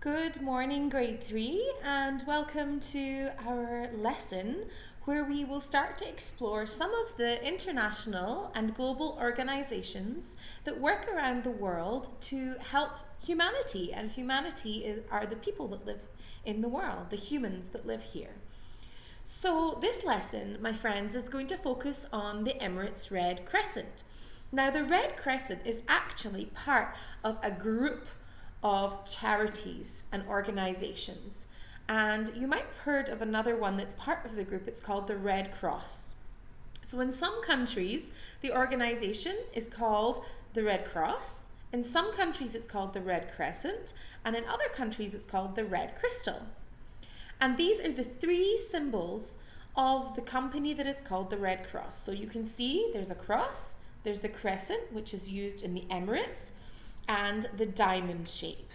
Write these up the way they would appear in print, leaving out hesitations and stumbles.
Good morning, grade 3, and welcome to our lesson where we will start to explore some of the international and global organizations that work around the world to help humanity. And are the people that live in the world, the humans that live here. So this lesson, my friends, is going to focus on the Emirates Red Crescent. Now, the Red Crescent is actually part of a group of charities and organizations. And you might have heard of another one that's part of the group. It's called the Red Cross. So in some countries, the organization is called the Red Cross. In some countries, it's called the Red Crescent. And in other countries, it's called the Red Crystal. And these are the three symbols of the company that is called the Red Cross. So you can see there's a cross, there's the crescent, which is used in the Emirates, and the diamond shape.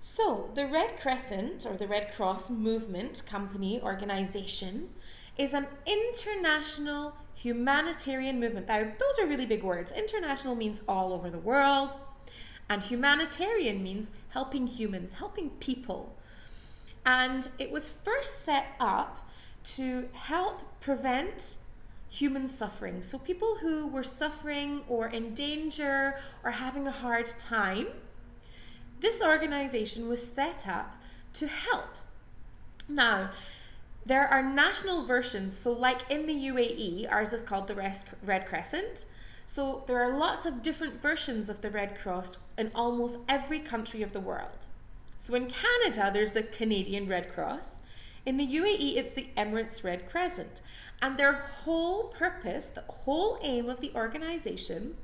So the Red Crescent, or the Red Cross movement, company, organization, is an international humanitarian movement. Now, those are really big words. International means all over the world, and humanitarian means helping humans, helping people. And it was first set up to help prevent human suffering. So people who were suffering or in danger or having a hard time, this organization was set up to help. Now, there are national versions. So like in the UAE, ours is called the Red Crescent. So there are lots of different versions of the Red Cross in almost every country of the world. So in Canada, there's the Canadian Red Cross. In the UAE, it's the Emirates Red Crescent. And their whole purpose, the whole aim of the organization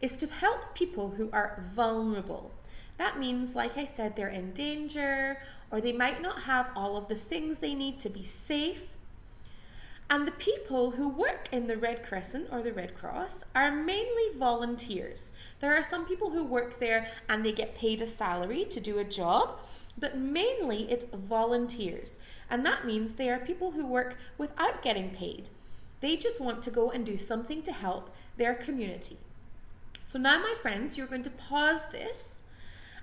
is to help people who are vulnerable. That means, like I said, they're in danger, or they might not have all of the things they need to be safe. And the people who work in the Red Crescent or the Red Cross are mainly volunteers. There are some people who work there and they get paid a salary to do a job, but mainly it's volunteers. And that means they are people who work without getting paid. They just want to go and do something to help their community. So now, my friends, you're going to pause this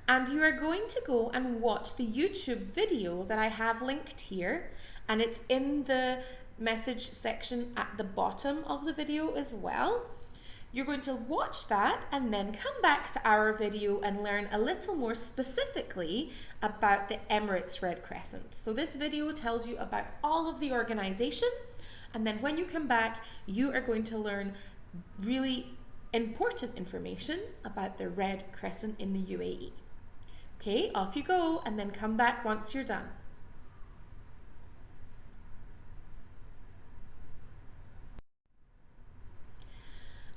and you are going to go and watch the YouTube video that I have linked here, and it's in the message section at the bottom of the video as well. You're going to watch that and then come back to our video and learn a little more specifically about the Emirates Red Crescent. So this video tells you about all of the organization, and then when you come back, you are going to learn really important information about the Red Crescent in the UAE. Okay, off you go, and then come back once you're done.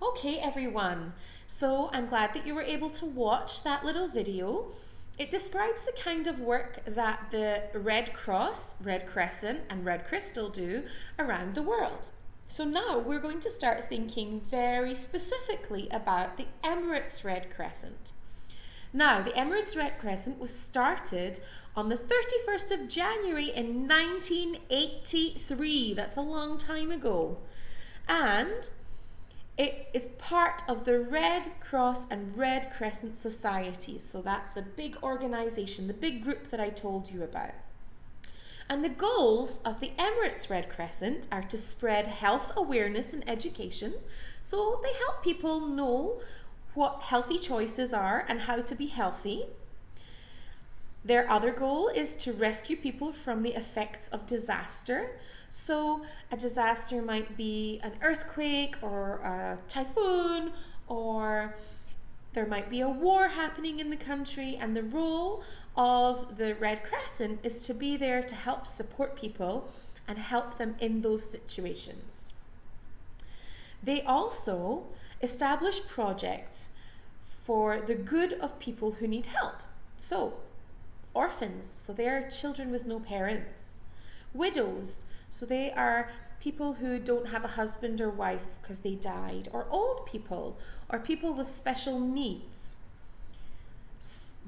Okay, everyone, so I'm glad that you were able to watch that little video. It describes the kind of work that the Red Cross, Red Crescent, and Red Crystal do around the world. So now we're going to start thinking very specifically about the Emirates Red Crescent. Now, the Emirates Red Crescent was started on the 31st of January in 1983. That's a long time ago. And it is part of the Red Cross and Red Crescent societies. So that's the big organization, the big group that I told you about. And the goals of the Emirates Red Crescent are to spread health awareness and education. So they help people know what healthy choices are and how to be healthy. Their other goal is to rescue people from the effects of disaster. So a disaster might be an earthquake or a typhoon, or there might be a war happening in the country, and the role of the Red Crescent is to be there to help support people and help them in those situations. They also establish projects for the good of people who need help. So orphans, so they are children with no parents. Widows, so they are people who don't have a husband or wife because they died, or old people, or people with special needs.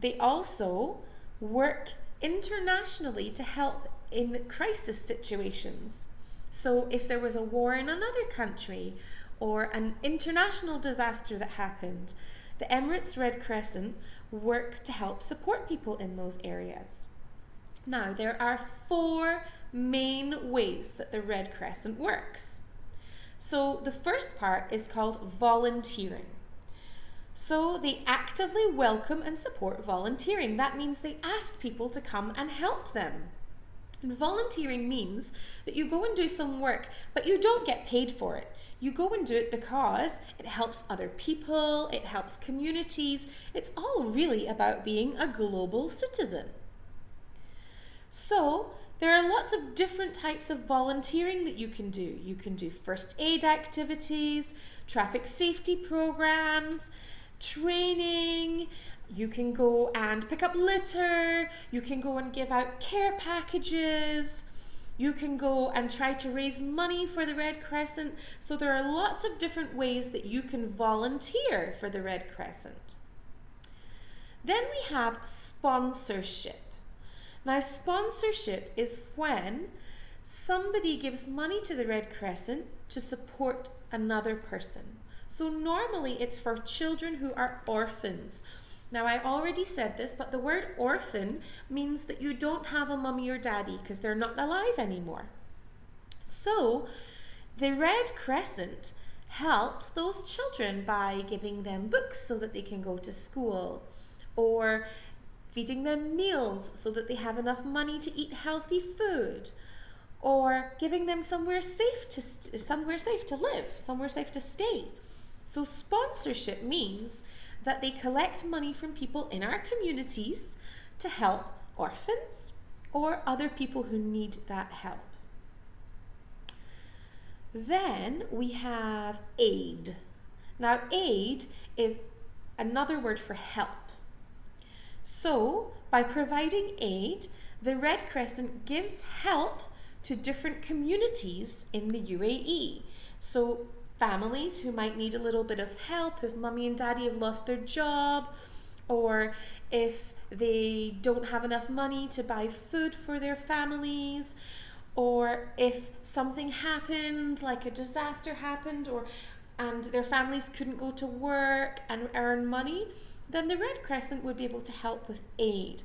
They also work internationally to help in crisis situations. So if there was a war in another country or an international disaster that happened, the Emirates Red Crescent work to help support people in those areas. Now, there are 4 main ways that the Red Crescent works. So the first part is called volunteering. So they actively welcome and support volunteering. That means they ask people to come and help them. And volunteering means that you go and do some work, but you don't get paid for it. You go and do it because it helps other people, it helps communities. It's all really about being a global citizen. So there are lots of different types of volunteering that you can do. You can do first aid activities, traffic safety programs, training. You can go and pick up litter. You can go and give out care packages. You can go and try to raise money for the Red Crescent. So there are lots of different ways that you can volunteer for the Red Crescent. Then we have sponsorship. Now, sponsorship is when somebody gives money to the Red Crescent to support another person. So normally it's for children who are orphans. Now, I already said this, but the word orphan means that you don't have a mummy or daddy because they're not alive anymore. So the Red Crescent helps those children by giving them books so that they can go to school, or feeding them meals so that they have enough money to eat healthy food, or giving them somewhere safe to live, somewhere safe to stay. So sponsorship means that they collect money from people in our communities to help orphans or other people who need that help. Then we have aid. Now, aid is another word for help. So, by providing aid, the Red Crescent gives help to different communities in the UAE. So, families who might need a little bit of help if mummy and daddy have lost their job, or if they don't have enough money to buy food for their families, or if something happened, like a disaster happened, and their families couldn't go to work and earn money, then the Red Crescent would be able to help with aid.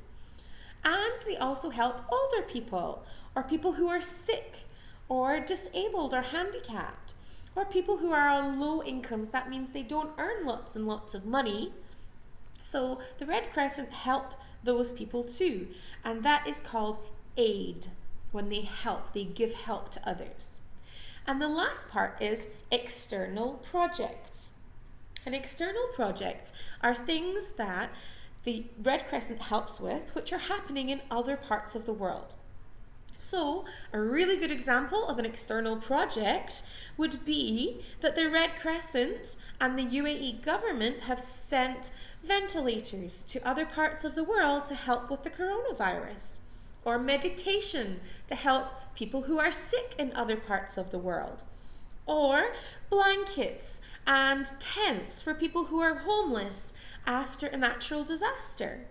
And we also help older people, or people who are sick, or disabled, or handicapped, or people who are on low incomes. That means they don't earn lots and lots of money. So the Red Crescent help those people too. And that is called aid, when they help, they give help to others. And the last part is external projects. And external projects are things that the Red Crescent helps with, which are happening in other parts of the world. So, a really good example of an external project would be that the Red Crescent and the UAE government have sent ventilators to other parts of the world to help with the coronavirus, or medication to help people who are sick in other parts of the world, or blankets and tents for people who are homeless after a natural disaster.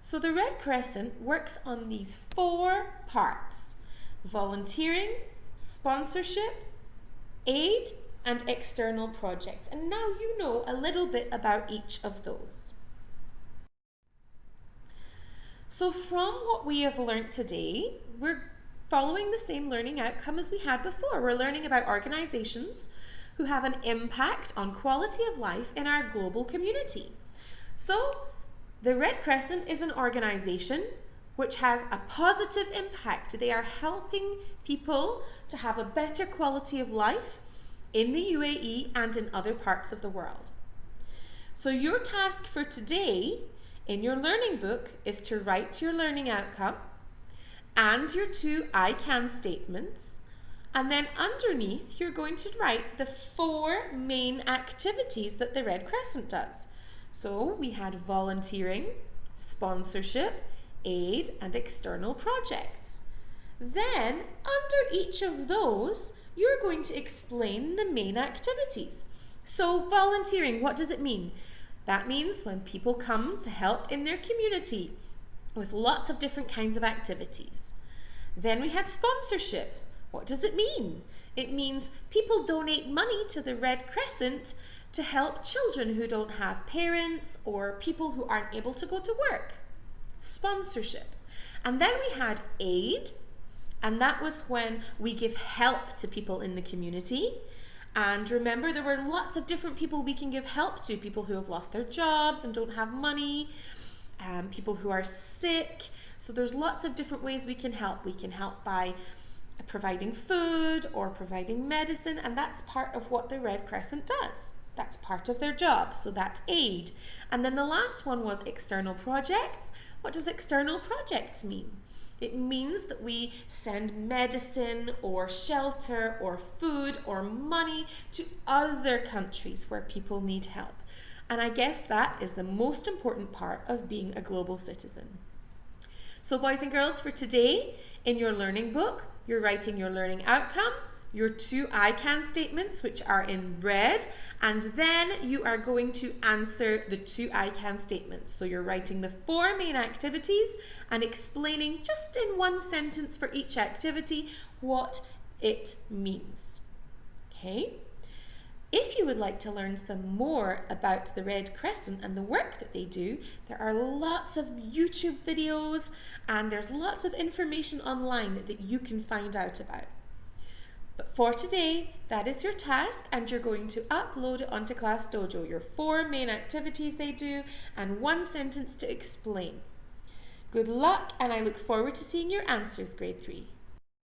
So the Red Crescent works on these 4 parts: volunteering, sponsorship, aid, and external projects. And now you know a little bit about each of those. So from what we have learned today, we're following the same learning outcome as we had before. We're learning about organizations who have an impact on quality of life in our global community. So the Red Crescent is an organization which has a positive impact. They are helping people to have a better quality of life in the UAE and in other parts of the world. So your task for today in your learning book is to write your learning outcome and your 2 I can statements. And then underneath, you're going to write the 4 main activities that the Red Crescent does. So we had volunteering, sponsorship, aid, and external projects. Then, under each of those, you're going to explain the main activities. So volunteering, what does it mean? That means when people come to help in their community with lots of different kinds of activities. Then we had sponsorship. What does it mean? It means people donate money to the Red Crescent to help children who don't have parents or people who aren't able to go to work. Sponsorship. And then we had aid, and that was when we give help to people in the community. And remember, there were lots of different people we can give help to. People who have lost their jobs and don't have money, people who are sick. So there's lots of different ways we can help. We can help by providing food or providing medicine, and that's part of what the Red Crescent does. That's part of their job, so that's aid. And then the last one was external projects. What does external projects mean? It means that we send medicine or shelter or food or money to other countries where people need help. And I guess that is the most important part of being a global citizen. So boys and girls, for today, in your learning book, you're writing your learning outcome, your 2 I can statements, which are in red, and then you are going to answer the 2 I can statements. So you're writing the 4 main activities and explaining just in 1 sentence for each activity what it means. Okay? If you would like to learn some more about the Red Crescent and the work that they do, there are lots of YouTube videos and there's lots of information online that you can find out about. But for today, that is your task, and you're going to upload it onto Class Dojo, your 4 main activities they do and 1 sentence to explain. Good luck, and I look forward to seeing your answers, grade 3.